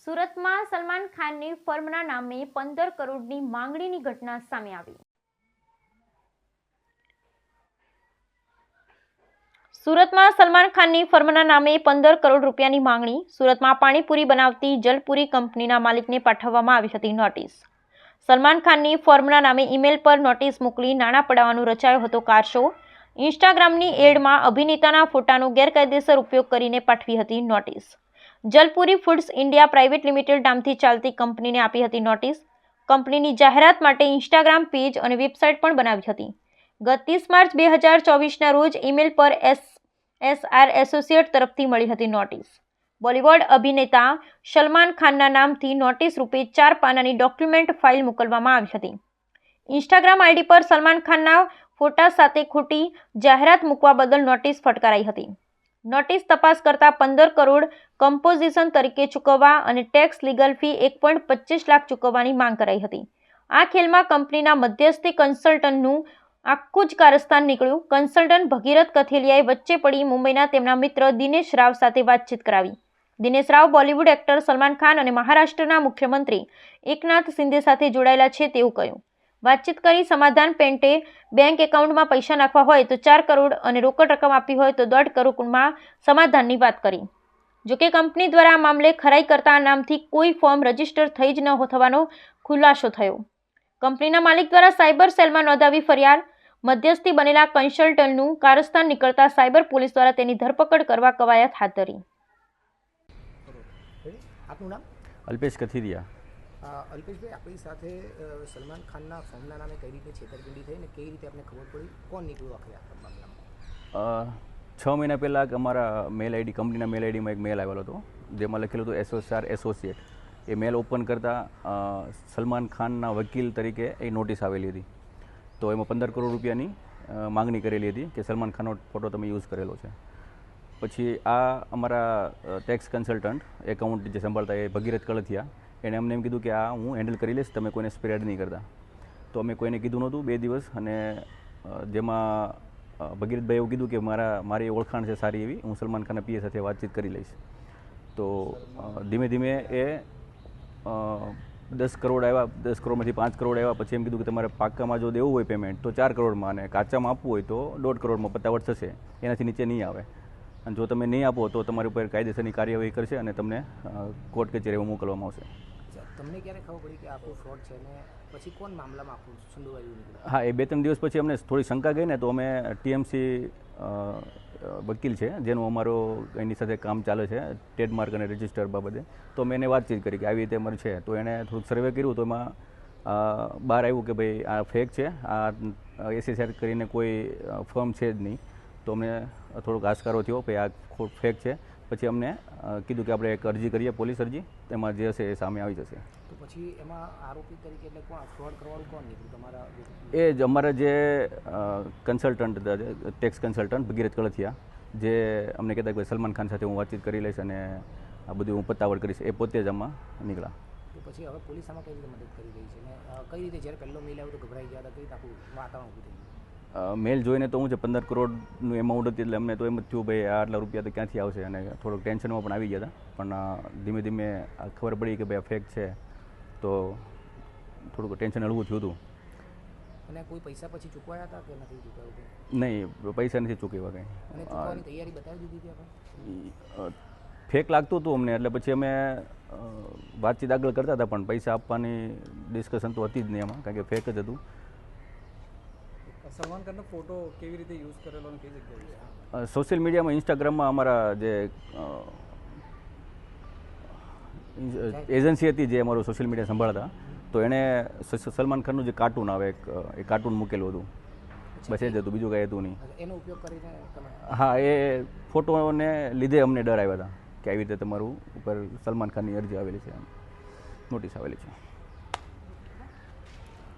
સુરતમાં સલમાન ખાનની ફર્મના નામે 15 કરોડની માંગણીની ઘટના સામે આવી। સુરતમાં સલમાન ખાનની ફર્મના નામે 15 કરોડ રૂપિયાની માંગણી। સુરતમાં પાણીપુરી બનાવતી જલપુરી કંપનીના માલિકને પાઠવવામાં આવી હતી નોટિસ। સલમાન ખાનની ફર્મના નામે ઈમેલ પર નોટિસ મોકલી નાણાં પડાવવાનો રચાયો હતો કારસો। ઇન્સ્ટાગ્રામની એડમાં અભિનેતાના ફોટાનો ગેરકાયદેસર ઉપયોગ કરીને પાઠવી હતી notice. Jalpuri foods India private limited નામથી ચાલતી કંપનીને આપી હતી નોટિસ। કંપનીની જાહેરાત માટે ઇન્સ્ટાગ્રામ પેજ અને વેબસાઇટ પણ બનાવી હતી। ગત 30 માર્ચ 2024ના રોજ ઈમેલ પર SR એસોસિએટ તરફથી મળી હતી નોટિસ। બોલિવૂડ અભિનેતા સલમાન ખાનના નામથી નોટિસ રૂપે 4 પાનાની ડોક્યુમેન્ટ ફાઇલ મોકલવામાં આવી હતી। ઇન્સ્ટાગ્રામ આઈડી પર સલમાન ખાનના ફોટા સાથે ખોટી જાહેરાત મૂકવા બદલ નોટિસ ફટકારાઈ હતી। નોટિસ તપાસ કરતા 15 કરોડ કમ્પોઝિશન તરીકે ચૂકવવા અને ટેક્સ લીગલ ફી 1.25 લાખ ચૂકવવાની માંગ કરાઈ હતી। આ ખેલમાં કંપનીના મધ્યસ્થી કન્સલ્ટન્ટનું આખું જ કારસ્તાન નીકળ્યું। કન્સલ્ટન્ટ ભગીરથ કથેલિયાએ વચ્ચે પડી મુંબઈના તેમના મિત્ર દિનેશ રાવ સાથે વાતચીત કરાવી। દિનેશ રાવ બોલિવૂડ એક્ટર સલમાન ખાન અને મહારાષ્ટ્રના મુખ્યમંત્રી એકનાથ શિંદે સાથે જોડાયેલા છે તેવું કહ્યું। વાતચીત કરી સમાધાન પેટે બેંક એકાઉન્ટમાં પૈસા નાખવા હોય તો 4 કરોડ અને રોકડ રકમ આપવી હોય તો 1.5 કરોડમાં સમાધાનની વાત કરી। જોકે કંપની દ્વારા આ મામલે ખરાઈ કરતા આ નામથી કોઈ ફોર્મ રજીસ્ટર થઈ જ ન થવાનો ખુલાસો થયો। કંપનીના માલિક દ્વારા સાયબર સેલમાં નોંધાવી ફરિયાદ। મધ્યસ્થી બનેલા કન્સલ્ટન્ટનું કારસ્તાન નીકળતા સાયબર પોલીસ દ્વારા તેની ધરપકડ કરવા કવાયત હાથ ધરી। આપનું નામ? અલ્પેશ કથિરિયા। અલ્પેશભાઈ, આપણી સાથે સલમાન ખાનના ફોર્મના નામે કઈ રીતે છેતરપિંડી થઈ અને કઈ રીતે આપને ખબર પડી, કોણ નીકળ્યું આખરે આ મામલામાં? 6 મહિના પહેલાં અમારા મેલ આઈડી કંપનીના મેલ આઈડીમાં એક મેલ આવેલો હતો જેમાં લખેલું હતું SR એસોસિએટ। એ મેલ ઓપન કરતાં સલમાન ખાનના વકીલ તરીકે એ નોટિસ આવેલી હતી। તો એમાં 15 કરોડ રૂપિયાની માંગણી કરેલી હતી કે સલમાન ખાનનો ફોટો તમે યુઝ કરેલો છે। પછી આ અમારા ટેક્સ કન્સલ્ટન્ટ એકાઉન્ટ જે સંભાળતા એ ભગીરથ કળથિયા એણે અમને એમ કીધું કે આ હું હેન્ડલ કરી લઈશ, તમે કોઈને સ્પ્રેડ નહીં કરતા। તો અમે કોઈને કીધું નહોતું 2 દિવસ, અને જેમાં ભગીરથભાઈ એવું કીધું કે મારી ઓળખાણ છે સારી એવી, હું સલમાન ખાનના પીએ સાથે વાતચીત કરી લઈશ। તો ધીમે ધીમે એ 10 કરોડ આવ્યા, 10 કરોડમાંથી 5 કરોડ આવ્યા। પછી એમ કીધું કે તમારે પાક્કામાં જો દેવું હોય પેમેન્ટ તો 4 કરોડમાં, અને કાચામાં આપવું હોય તો 1.5 કરોડમાં પતાવટ થશે, એનાથી નીચે નહીં આવે। અને જો તમે નહીં આપો તો તમારી ઉપર કાયદેસરની કાર્યવાહી કરશે અને તમને કોર્ટ કચેરીમાં મોકલવામાં આવશે। તમને ક્યારે ખબર પડી કે આખું ફ્રોડ છે ને પછી કોણ મામલામાં આખું સંડોવાયું નીકળ્યું? હા, એ 2-3 દિવસ પછી અમને થોડી શંકા ગઈ ને, તો અમે TMC વકીલ છે જેનું અમારો એની સાથે કામ ચાલે છે ટ્રેડમાર્ક અને રજિસ્ટર બાબતે, તો મેં એને વાતચીત કરી કે આવી રીતે અમારું છે। તો એણે થોડુંક સર્વે કર્યું, તો એમાં બહાર આવ્યું કે ભાઈ આ ફેક છે, આ SSR કરીને કોઈ ફર્મ છે જ નહીં। તો અમને થોડોક આસ્કારો થયો ભાઈ આ ફેક છે। પછી અમને કીધું કે આપણે એક અરજી કરીએ, પોલીસ અરજી, તેમાં જે હશે એ સામે આવી જશે। તો પછી એમાં આરોપી તરીકે એટલે કોણ ફ્રોડ કરવાનું કોણ નીકળ્યું તમારા? એ જ અમારા જે કન્સલ્ટન્ટ ટેક્સ કન્સલ્ટન્ટ ભગીરથ કળથિયા, જે અમને કહેતા કે સલમાન ખાન સાથે હું વાતચીત કરી લઈશ અને આ બધું હું પતાવડ કરીશ, એ પોતે જ આમાં નીકળ્યા। તો પછી હવે પોલીસ આમાં કઈ રીતે મદદ કરી રહી છે અને કઈ રીતે જ્યારે પહેલો મેલ આવ્યો તો ગભરાઈ ગયા હતા, કઈ રીતે આખું વાતાવરણ ઊભું થઈ ગયું? મેલ જોઈને તો હું છે 15 કરોડનું એમાઉન્ટ હતી, એટલે અમને તો એમ જ થયું ભાઈ આટલા રૂપિયા તો ક્યાંથી આવશે, અને થોડોક ટેન્શનમાં પણ આવી ગયા હતા। પણ ધીમે ધીમે ખબર પડી કે ભાઈ આ ફેક છે, તો થોડુંક ટેન્શન હળવું થયું હતું। અને કોઈ પૈસા પછી ચૂકવાયા હતા કે નથી ચૂકવાયું? નહીં, પૈસા નથી ચૂકવ્યા કંઈ। અને ચૂકવવાની તૈયારી બતાવી દીધી હતી આપણે? ફેક લાગતું હતું અમને, એટલે પછી અમે વાતચીત આગળ કરતા હતા, પણ પૈસા આપવાની ડિસ્કશન તો હતી જ નહીં એમાં, કારણ કે ફેક જ હતું। સલમાન ખાનનો ફોટો કેવી રીતે યુઝ કરેલો અને કઈ જગ્યાએ? સોશિયલ મીડિયામાં, ઇન્સ્ટાગ્રામમાં અમારા જે એજન્સી હતી જે અમારું સોશિયલ મીડિયા સંભાળતા, તો એણે સલમાન ખાનનું જે કાર્ટૂન આવે એ કાર્ટૂન મૂકેલું હતું, બસ એ જ હતું, બીજું કાંઈ હતું નહીં। એનો ઉપયોગ કરીને? હા, એ ફોટોને લીધે અમને ડર આવ્યા હતા કે આવી રીતે તમારું ઉપર સલમાન ખાનની અરજી આવેલી છે, નોટિસ આવેલી છે।